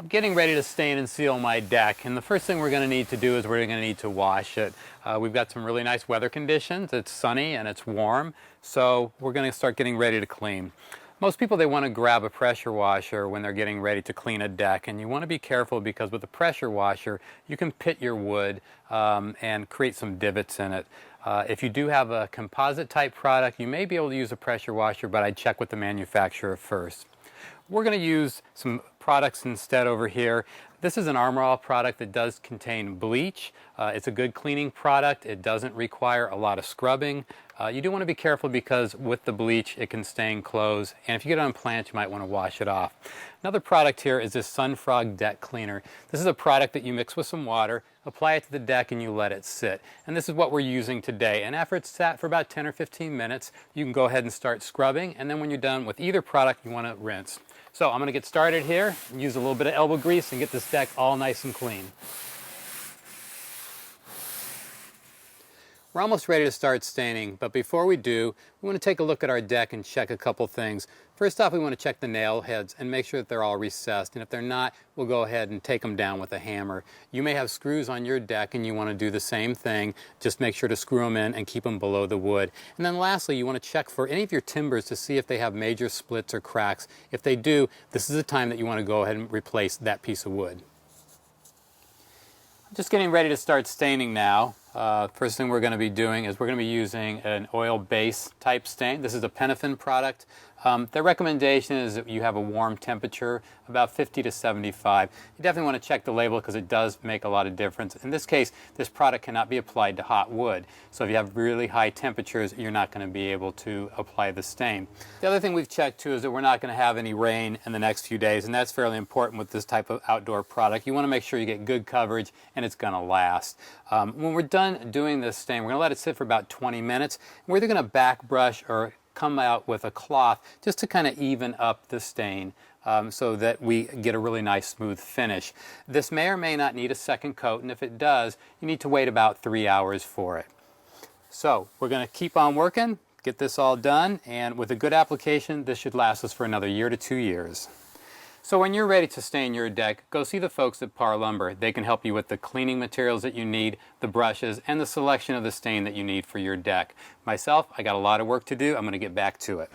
Getting ready to stain and seal my deck, and the first thing we're going to need to do is we're going to need to wash it. We've got some really nice weather conditions. It's sunny and it's warm, so we're going to start getting ready to clean. Most people, they want to grab a pressure washer when they're getting ready to clean a deck, and you want to be careful because with a pressure washer you can pit your wood and create some divots in it. If you do have a composite type product, you may be able to use a pressure washer, but I'd check with the manufacturer first. We're going to use some products instead over here. This is an Armor All product that does contain bleach. It's a good cleaning product. It doesn't require a lot of scrubbing. You do want to be careful because with the bleach it can stain clothes, and if you get it on plants you might want to wash it off. Another product here is this Sunfrog Deck Cleaner. This is a product that you mix with some water, apply it to the deck, and you let it sit. And this is what we're using today. And after it's sat for about 10 or 15 minutes, you can go ahead and start scrubbing, and then when you're done with either product you want to rinse. So I'm going to get started here, use a little bit of elbow grease and get this deck all nice and clean. We're almost ready to start staining, but before we do, we want to take a look at our deck and check a couple things. First off, we want to check the nail heads and make sure that they're all recessed, and if they're not, we'll go ahead and take them down with a hammer. You may have screws on your deck and you want to do the same thing. Just make sure to screw them in and keep them below the wood. And then lastly, you want to check for any of your timbers to see if they have major splits or cracks. If they do, this is the time that you want to go ahead and replace that piece of wood. Just getting ready to start staining now. First thing we're going to be doing is we're going to be using an oil base type stain. This is a Penofin product. Their recommendation is that you have a warm temperature, about 50 to 75. You definitely want to check the label because it does make a lot of difference. In this case, this product cannot be applied to hot wood. So if you have really high temperatures, you're not going to be able to apply the stain. The other thing we've checked too is that we're not going to have any rain in the next few days, and that's fairly important with this type of outdoor product. You want to make sure you get good coverage and it's going to last. When we're done doing this stain, we're going to let it sit for about 20 minutes. We're either going to back brush or come out with a cloth just to kind of even up the stain so that we get a really nice smooth finish. This may or may not need a second coat, and if it does, you need to wait about 3 hours for it. So we're going to keep on working, get this all done, and with a good application this should last us for another year to 2 years. So when you're ready to stain your deck, go see the folks at Parr Lumber. They can help you with the cleaning materials that you need, the brushes, and the selection of the stain that you need for your deck. Myself, I got a lot of work to do. I'm going to get back to it.